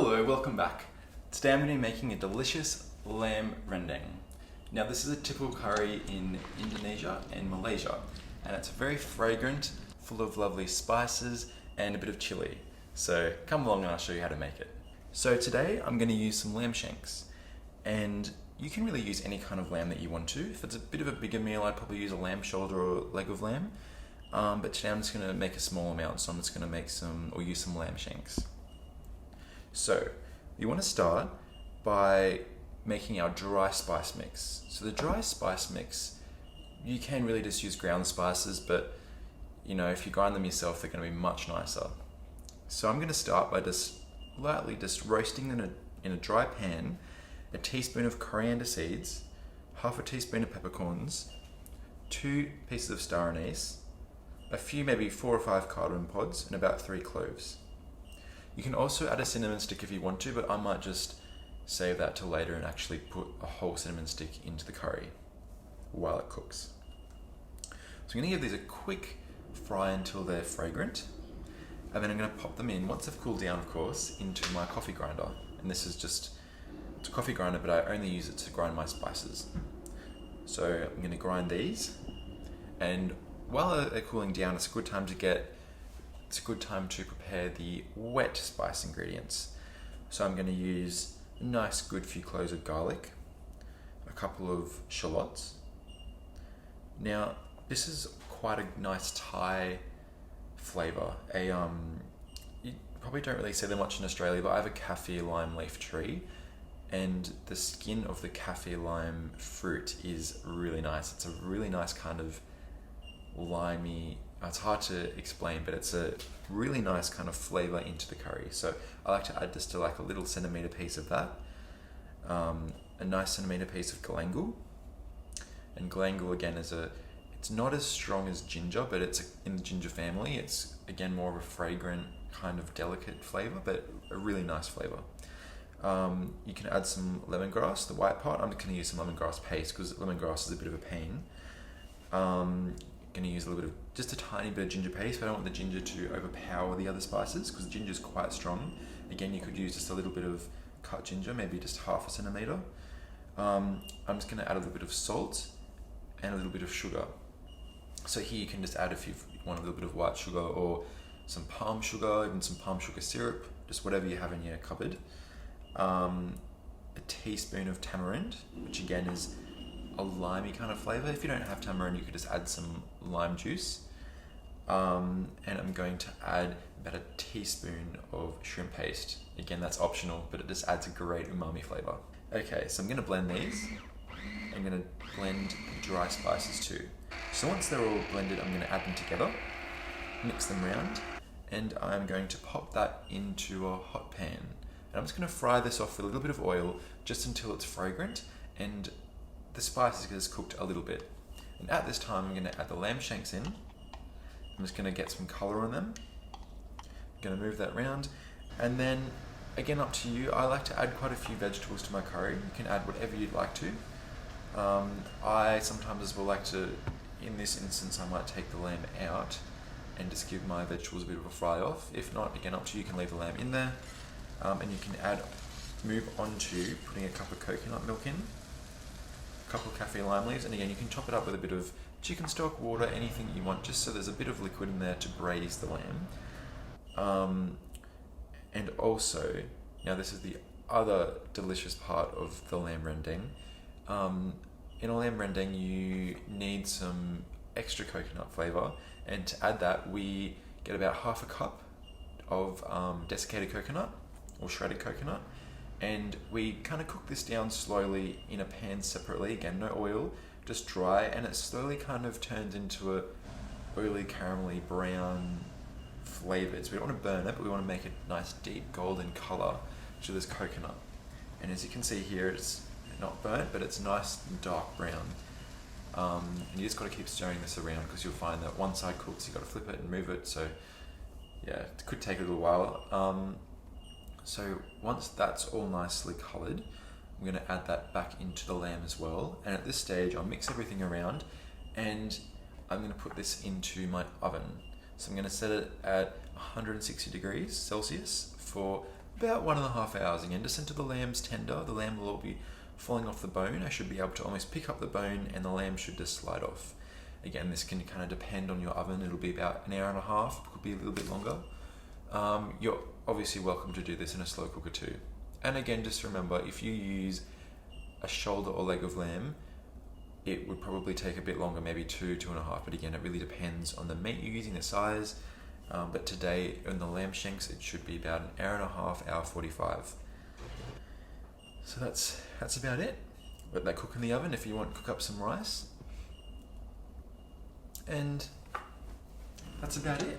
Hello, welcome back. Today I'm going to be making a delicious lamb rendang. Now this is a typical curry in Indonesia and Malaysia, and it's very fragrant, full of lovely spices and a bit of chilli. So come along and I'll show you how to make it. So today I'm going to use some lamb shanks, and you can really use any kind of lamb that you want to. If it's a bit of a bigger meal, I'd probably use a lamb shoulder or leg of lamb. But today I'm just going to make a small amount, so I'm just going to make use some lamb shanks. So you want to start by making our dry spice mix. So the dry spice mix, you can really just use ground spices, but if you grind them yourself, they're going to be much nicer. So I'm going to start by just lightly roasting in a dry pan a teaspoon of coriander seeds, half a teaspoon of peppercorns, 2 pieces of star anise, a few, maybe 4 or 5 cardamom pods, and about 3 cloves. You can also add a cinnamon stick if you want to, but I might just save that till later and actually put a whole cinnamon stick into the curry while it cooks. So I'm going to give these a quick fry until they're fragrant, and then I'm going to pop them in, once they've cooled down of course, into my coffee grinder. And this is it's a coffee grinder, but I only use it to grind my spices. So I'm going to grind these, and while they're cooling down, it's a good time to prepare the wet spice ingredients. So I'm going to use a nice good few cloves of garlic, a couple of shallots. Now this is quite a nice Thai flavour. You probably don't really see them much in Australia, but I have a kaffir lime leaf tree, and the skin of the kaffir lime fruit is really nice. It's a really nice kind of limey, it's hard to explain, but it's a really nice kind of flavour into the curry. So I like to add just to like a little centimetre piece of that, a nice centimetre piece of galangal. And galangal again it's not as strong as ginger, but it's in the ginger family. It's again more of a fragrant kind of delicate flavour, but a really nice flavour. You can add some lemongrass, the white part. I'm just going to use some lemongrass paste because lemongrass is a bit of a pain. Going to use just a tiny bit of ginger paste, but I don't want the ginger to overpower the other spices because the ginger is quite strong. Again, you could use just a little bit of cut ginger, maybe just half a centimetre. I'm just going to add a little bit of salt and a little bit of sugar. So here you can just add, if you want a little bit of white sugar or some palm sugar, even some palm sugar syrup, just whatever you have in your cupboard. A teaspoon of tamarind, which again is a limey kind of flavour. If you don't have tamarind, you could just add some lime juice. And I'm going to add about a teaspoon of shrimp paste. Again, that's optional, but it just adds a great umami flavour. Okay, so I'm going to blend these. I'm going to blend the dry spices too. So once they're all blended, I'm going to add them together, mix them round, and I'm going to pop that into a hot pan. And I'm just going to fry this off with a little bit of oil just until it's fragrant and the spices get cooked a little bit. And at this time, I'm going to add the lamb shanks in. I'm just going to get some colour on them. I'm going to move that around. And then, again, up to you. I like to add quite a few vegetables to my curry. You can add whatever you'd like to. I sometimes will like to, in this instance, I might take the lamb out and just give my vegetables a bit of a fry off. If not, again, up to you. You can leave the lamb in there. And you can move on to putting a cup of coconut milk in, a couple of kaffir lime leaves, and again you can top it up with a bit of chicken stock, water, anything you want, just so there's a bit of liquid in there to braise the lamb. And also, now this is the other delicious part of the lamb rendang. In a lamb rendang you need some extra coconut flavour, and to add that we get about half a cup of desiccated coconut or shredded coconut, and we kind of cook this down slowly in a pan separately. Again, no oil, just dry, and it slowly kind of turns into a oily, caramelly brown flavours. We don't want to burn it, but we want to make it nice deep golden colour to this coconut. And as you can see here, it's not burnt, but it's nice dark brown. And you just got to keep stirring this around because you'll find that one side cooks, you've got to flip it and move it. So yeah, it could take a little while. So once that's all nicely coloured, I'm going to add that back into the lamb as well. And at this stage, I'll mix everything around, and I'm going to put this into my oven. So I'm going to set it at 160 degrees Celsius for about 1.5 hours. Again, just until the lamb's tender. The lamb will all be falling off the bone. I should be able to almost pick up the bone and the lamb should just slide off. Again, this can kind of depend on your oven. It'll be about 1.5 hours, could be a little bit longer. You're obviously welcome to do this in a slow cooker too. And again, just remember, if you use a shoulder or leg of lamb, it would probably take a bit longer, maybe 2.5. But again, it really depends on the meat you're using, the size. But today, in the lamb shanks, it should be about 1.5 hour, 45. So that's about it. Let that cook in the oven if you want to cook up some rice. And that's about it.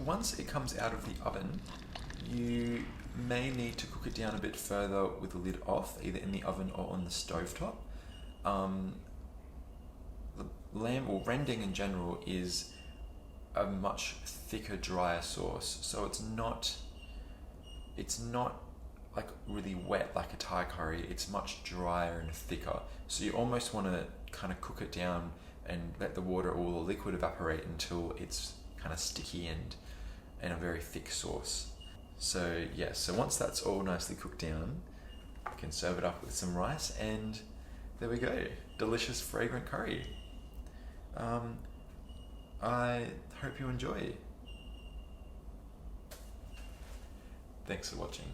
Once it comes out of the oven, you may need to cook it down a bit further with the lid off, either in the oven or on the stovetop. The lamb, or rendang in general, is a much thicker, drier sauce. So it's not like really wet like a Thai curry. It's much drier and thicker. So you almost want to kind of cook it down and let the water or the liquid evaporate until it's kind of sticky and a very thick sauce. So yes, so once that's all nicely cooked down, you can serve it up with some rice, and there we go, delicious fragrant curry. I hope you enjoy. Thanks for watching.